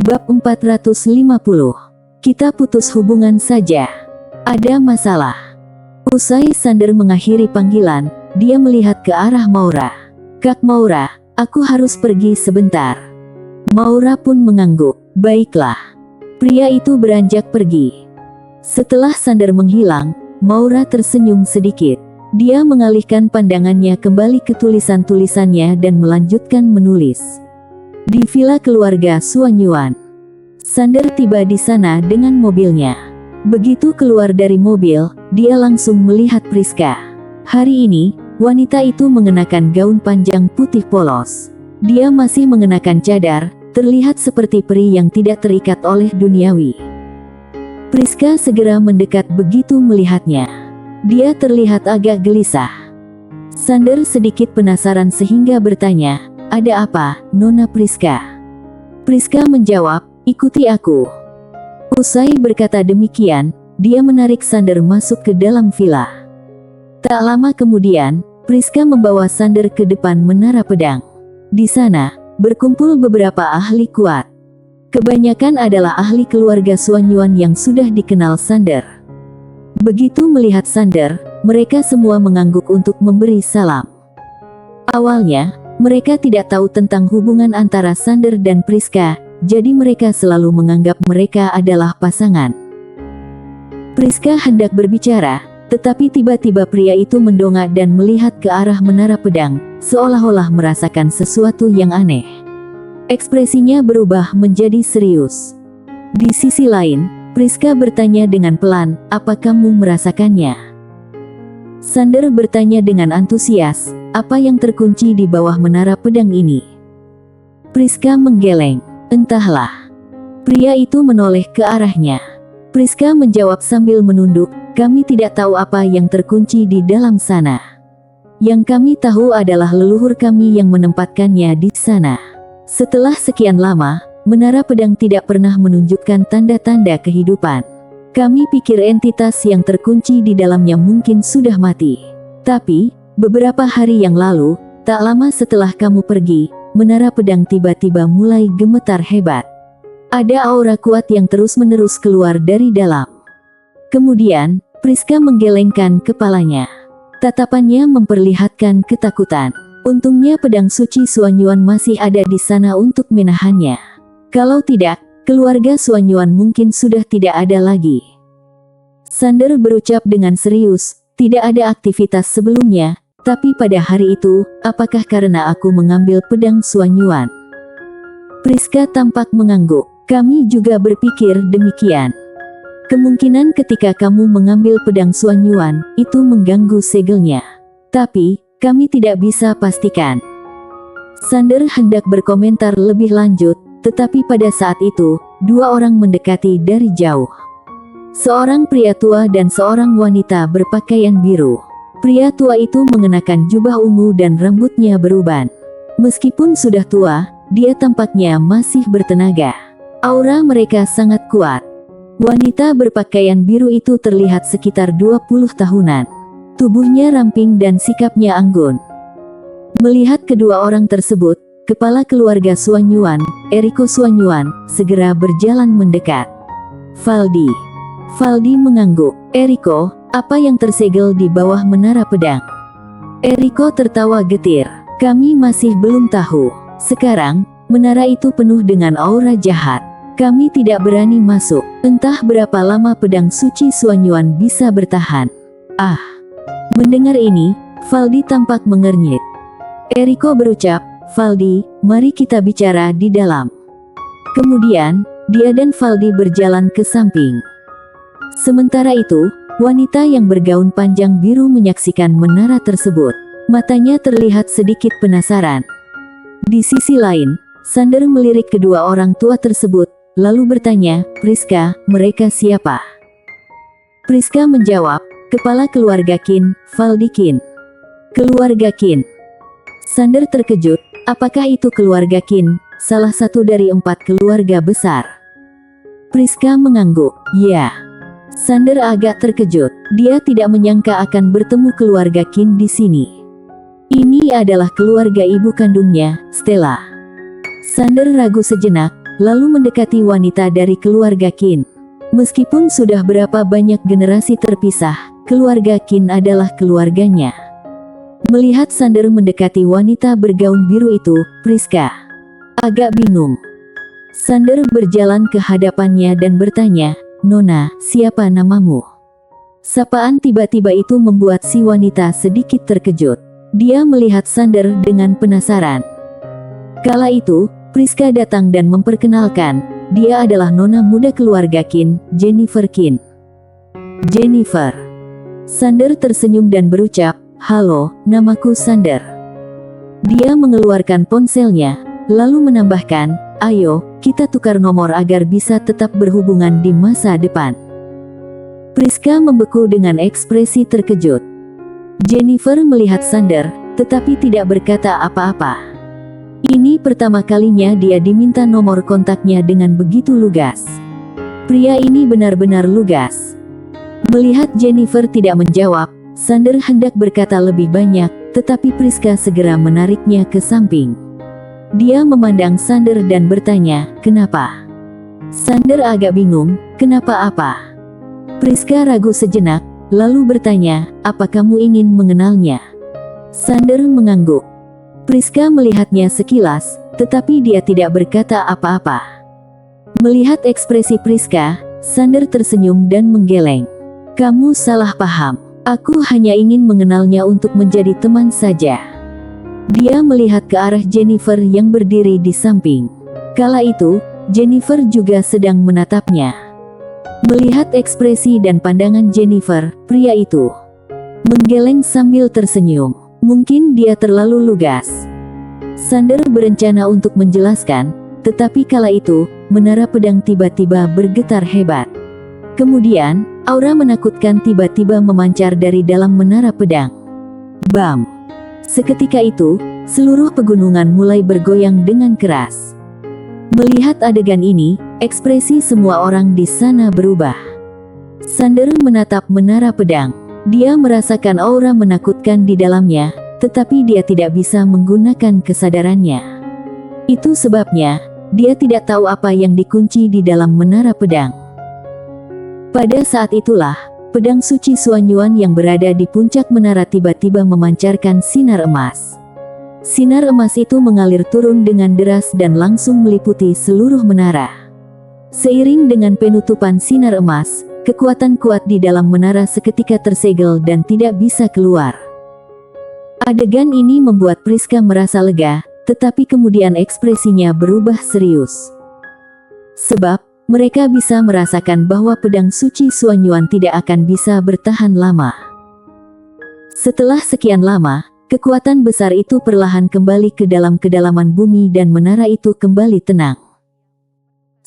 Bab 450. Kita putus hubungan saja. Ada masalah. Usai Sander mengakhiri panggilan, dia melihat ke arah Maura. "Kak Maura, aku harus pergi sebentar." Maura pun mengangguk. "Baiklah." Pria itu beranjak pergi. Setelah Sander menghilang, Maura tersenyum sedikit. Dia mengalihkan pandangannya kembali ke tulisan-tulisannya dan melanjutkan menulis. Di villa keluarga Suanyuan. Sander tiba di sana dengan mobilnya. Begitu keluar dari mobil, dia langsung melihat Priska. Hari ini, wanita itu mengenakan gaun panjang putih polos. Dia masih mengenakan cadar, terlihat seperti peri yang tidak terikat oleh duniawi. Priska segera mendekat begitu melihatnya. Dia terlihat agak gelisah. Sander sedikit penasaran sehingga bertanya, "Ada apa, Nona Priska?" Priska menjawab, "Ikuti aku." Usai berkata demikian, dia menarik Sander masuk ke dalam villa. Tak lama kemudian, Priska membawa Sander ke depan menara pedang. Di sana, berkumpul beberapa ahli kuat. Kebanyakan adalah ahli keluarga Suanyuan yang sudah dikenal Sander. Begitu melihat Sander, mereka semua mengangguk untuk memberi salam. Awalnya, mereka tidak tahu tentang hubungan antara Sander dan Priska, jadi mereka selalu menganggap mereka adalah pasangan. Priska hendak berbicara, tetapi tiba-tiba pria itu mendongak dan melihat ke arah menara pedang, seolah-olah merasakan sesuatu yang aneh. Ekspresinya berubah menjadi serius. Di sisi lain, Priska bertanya dengan pelan, "Apa kamu merasakannya?" Sander bertanya dengan antusias, "Apa yang terkunci di bawah menara pedang ini?" Priska menggeleng, "Entahlah." Pria itu menoleh ke arahnya. Priska menjawab sambil menunduk, "Kami tidak tahu apa yang terkunci di dalam sana. Yang kami tahu adalah leluhur kami yang menempatkannya di sana." Setelah sekian lama, menara pedang tidak pernah menunjukkan tanda-tanda kehidupan. Kami pikir entitas yang terkunci di dalamnya mungkin sudah mati. Tapi, beberapa hari yang lalu, tak lama setelah kamu pergi, menara pedang tiba-tiba mulai gemetar hebat. Ada aura kuat yang terus-menerus keluar dari dalam. Kemudian, Priska menggelengkan kepalanya. Tatapannya memperlihatkan ketakutan. Untungnya pedang suci Suanyuan masih ada di sana untuk menahannya. Kalau tidak, keluarga Suanyuan mungkin sudah tidak ada lagi. Sander berucap dengan serius, "Tidak ada aktivitas sebelumnya, tapi pada hari itu, apakah karena aku mengambil pedang Suanyuan?" Priska tampak mengangguk. "Kami juga berpikir demikian. Kemungkinan ketika kamu mengambil pedang Suanyuan, itu mengganggu segelnya. Tapi, kami tidak bisa pastikan." Sander hendak berkomentar lebih lanjut, tetapi pada saat itu, dua orang mendekati dari jauh. Seorang pria tua dan seorang wanita berpakaian biru. Pria tua itu mengenakan jubah ungu dan rambutnya beruban. Meskipun sudah tua, dia tampaknya masih bertenaga. Aura mereka sangat kuat. Wanita berpakaian biru itu terlihat sekitar 20 tahunan. Tubuhnya ramping dan sikapnya anggun. Melihat kedua orang tersebut, kepala keluarga Suanyuan, Eriko Suanyuan, segera berjalan mendekat. "Valdi." Valdi mengangguk. "Eriko, apa yang tersegel di bawah menara pedang?" Eriko tertawa getir. "Kami masih belum tahu. Sekarang, menara itu penuh dengan aura jahat. Kami tidak berani masuk. Entah berapa lama pedang suci Suanyuan bisa bertahan." "Ah." Mendengar ini, Valdi tampak mengernyit. Eriko berucap, "Valdi, mari kita bicara di dalam." Kemudian, dia dan Valdi berjalan ke samping. Sementara itu, wanita yang bergaun panjang biru menyaksikan menara tersebut. Matanya terlihat sedikit penasaran. Di sisi lain, Sander melirik kedua orang tua tersebut, lalu bertanya, "Priska, mereka siapa?" Priska menjawab, "Kepala keluarga Qin, Valdi Qin." "Keluarga Qin?" Sander terkejut, apakah itu keluarga Qin, salah satu dari 4 keluarga besar? Priska mengangguk, "Ya." Sander agak terkejut, dia tidak menyangka akan bertemu keluarga Qin di sini. Ini adalah keluarga ibu kandungnya, Stella. Sander ragu sejenak, lalu mendekati wanita dari keluarga Qin. Meskipun sudah berapa banyak generasi terpisah, keluarga Qin adalah keluarganya. Melihat Sander mendekati wanita bergaun biru itu, Priska agak bingung. Sander berjalan ke hadapannya dan bertanya, "Nona, siapa namamu?" Sapaan tiba-tiba itu membuat si wanita sedikit terkejut. Dia melihat Sander dengan penasaran. Kala itu, Priska datang dan memperkenalkan, dia adalah nona muda keluarga Qin, Jennifer Qin. Jennifer. Sander tersenyum dan berucap, "Halo, namaku Sander." Dia mengeluarkan ponselnya, lalu menambahkan, "Ayo, kita tukar nomor agar bisa tetap berhubungan di masa depan." Priska membeku dengan ekspresi terkejut. Jennifer melihat Sander, tetapi tidak berkata apa-apa. Ini pertama kalinya dia diminta nomor kontaknya dengan begitu lugas. Pria ini benar-benar lugas. Melihat Jennifer tidak menjawab, Sander hendak berkata lebih banyak, tetapi Priska segera menariknya ke samping. Dia memandang Sander dan bertanya, "Kenapa?" Sander agak bingung, "Kenapa apa?" Priska ragu sejenak, lalu bertanya, "Apa kamu ingin mengenalnya?" Sander mengangguk. Priska melihatnya sekilas, tetapi dia tidak berkata apa-apa. Melihat ekspresi Priska, Sander tersenyum dan menggeleng. "Kamu salah paham. Aku hanya ingin mengenalnya untuk menjadi teman saja." Dia melihat ke arah Jennifer yang berdiri di samping. Kala itu, Jennifer juga sedang menatapnya. Melihat ekspresi dan pandangan Jennifer, pria itu menggeleng sambil tersenyum. Mungkin dia terlalu lugas. Sander berencana untuk menjelaskan, tetapi kala itu, menara pedang tiba-tiba bergetar hebat. Kemudian, aura menakutkan tiba-tiba memancar dari dalam menara pedang. Bam! Seketika itu, seluruh pegunungan mulai bergoyang dengan keras. Melihat adegan ini, ekspresi semua orang di sana berubah. Sander menatap menara pedang. Dia merasakan aura menakutkan di dalamnya, tetapi dia tidak bisa menggunakan kesadarannya. Itu sebabnya, dia tidak tahu apa yang dikunci di dalam menara pedang. Pada saat itulah, pedang suci Xuanyuan yang berada di puncak menara tiba-tiba memancarkan sinar emas. Sinar emas itu mengalir turun dengan deras dan langsung meliputi seluruh menara. Seiring dengan penutupan sinar emas, kekuatan kuat di dalam menara seketika tersegel dan tidak bisa keluar. Adegan ini membuat Priska merasa lega, tetapi kemudian ekspresinya berubah serius. Sebab, mereka bisa merasakan bahwa pedang suci Xuanyuan tidak akan bisa bertahan lama. Setelah sekian lama, kekuatan besar itu perlahan kembali ke dalam kedalaman bumi dan menara itu kembali tenang.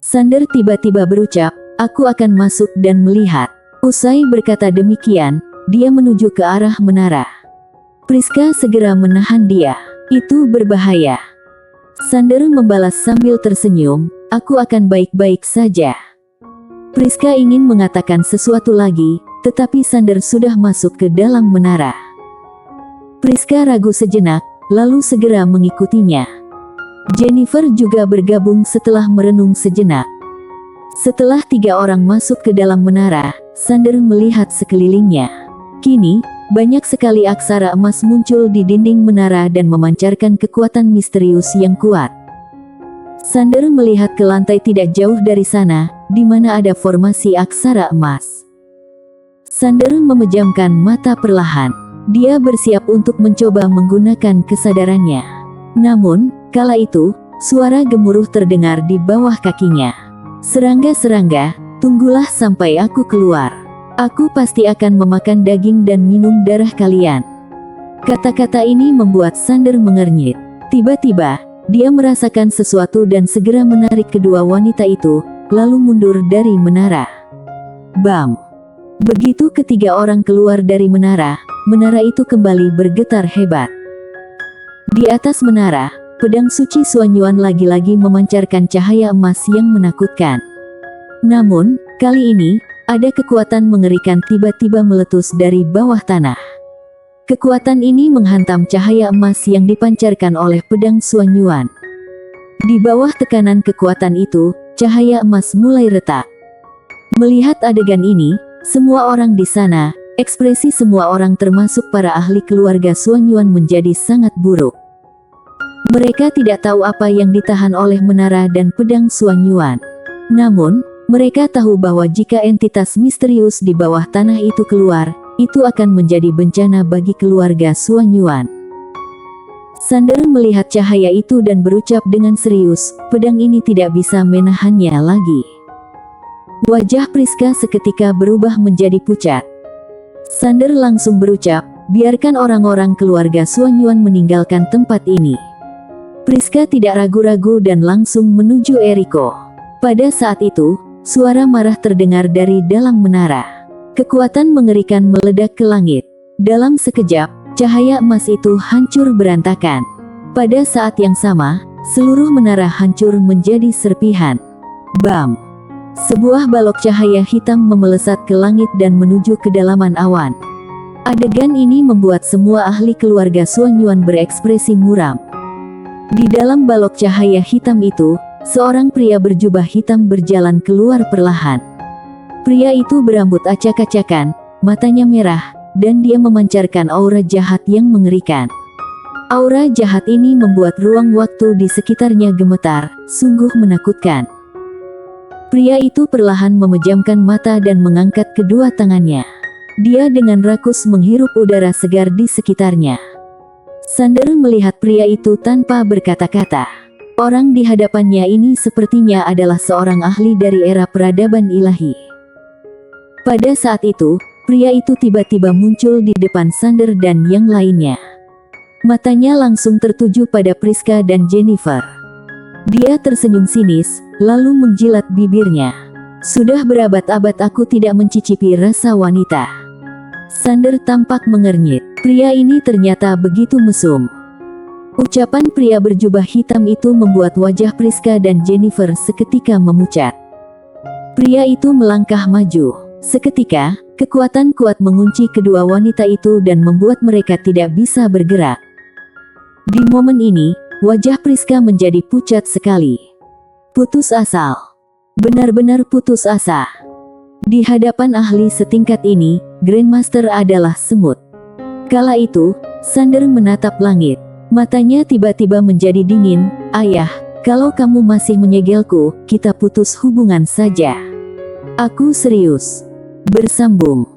Sander tiba-tiba berucap, "Aku akan masuk dan melihat." Usai berkata demikian, dia menuju ke arah menara. Priska segera menahan dia. "Itu berbahaya." Sander membalas sambil tersenyum, "Aku akan baik-baik saja." Priska ingin mengatakan sesuatu lagi, tetapi Sander sudah masuk ke dalam menara. Priska ragu sejenak, lalu segera mengikutinya. Jennifer juga bergabung setelah merenung sejenak. Setelah 3 orang masuk ke dalam menara, Sander melihat sekelilingnya. Kini, banyak sekali aksara emas muncul di dinding menara dan memancarkan kekuatan misterius yang kuat. Sander melihat ke lantai tidak jauh dari sana, di mana ada formasi aksara emas. Sander memejamkan mata perlahan. Dia bersiap untuk mencoba menggunakan kesadarannya. Namun, kala itu, suara gemuruh terdengar di bawah kakinya. "Serangga-serangga, tunggulah sampai aku keluar. Aku pasti akan memakan daging dan minum darah kalian." Kata-kata ini membuat Sander mengernyit. Tiba-tiba, dia merasakan sesuatu dan segera menarik kedua wanita itu, lalu mundur dari menara. Bam! Begitu ketiga orang keluar dari menara, menara itu kembali bergetar hebat. Di atas menara, pedang suci Xuanyuan lagi-lagi memancarkan cahaya emas yang menakutkan. Namun, kali ini, ada kekuatan mengerikan tiba-tiba meletus dari bawah tanah. Kekuatan ini menghantam cahaya emas yang dipancarkan oleh pedang Xuanyuan. Di bawah tekanan kekuatan itu, cahaya emas mulai retak. Melihat adegan ini, semua orang di sana, ekspresi semua orang termasuk para ahli keluarga Xuan Yuan menjadi sangat buruk. Mereka tidak tahu apa yang ditahan oleh menara dan pedang Xuan Yuan. Namun, mereka tahu bahwa jika entitas misterius di bawah tanah itu keluar, itu akan menjadi bencana bagi keluarga Xuan Yuan. Sander melihat cahaya itu dan berucap dengan serius, pedang ini tidak bisa menahannya lagi. Wajah Priska seketika berubah menjadi pucat. Sander langsung berucap, biarkan orang-orang keluarga Xuan Yuan meninggalkan tempat ini. Priska tidak ragu-ragu dan langsung menuju Eriko. Pada saat itu, suara marah terdengar dari dalam menara. Kekuatan mengerikan meledak ke langit. Dalam sekejap, cahaya emas itu hancur berantakan. Pada saat yang sama, seluruh menara hancur menjadi serpihan. Bam! Sebuah balok cahaya hitam memelesat ke langit dan menuju kedalaman awan. Adegan ini membuat semua ahli keluarga Xuan Yuan berekspresi muram. Di dalam balok cahaya hitam itu, seorang pria berjubah hitam berjalan keluar perlahan. Pria itu berambut acak-acakan, matanya merah, dan dia memancarkan aura jahat yang mengerikan. Aura jahat ini membuat ruang waktu di sekitarnya gemetar, sungguh menakutkan. Pria itu perlahan memejamkan mata dan mengangkat kedua tangannya. Dia dengan rakus menghirup udara segar di sekitarnya. Sander melihat pria itu tanpa berkata-kata. Orang di hadapannya ini sepertinya adalah seorang ahli dari era peradaban ilahi. Pada saat itu, pria itu tiba-tiba muncul di depan Sander dan yang lainnya. Matanya langsung tertuju pada Priska dan Jennifer. Dia tersenyum sinis, lalu menjilat bibirnya. Sudah berabad-abad aku tidak mencicipi rasa wanita. Sander tampak mengernyit. Pria ini ternyata begitu mesum. Ucapan pria berjubah hitam itu membuat wajah Priska dan Jennifer seketika memucat. Pria itu melangkah maju. Seketika, kekuatan kuat mengunci kedua wanita itu dan membuat mereka tidak bisa bergerak. Di momen ini, wajah Priska menjadi pucat sekali. Putus asa. Benar-benar putus asa. Di hadapan ahli setingkat ini, Grandmaster adalah semut. Kala itu, Sander menatap langit. Matanya tiba-tiba menjadi dingin. Ayah, kalau kamu masih menyegelku, kita putus hubungan saja. Aku serius. Bersambung.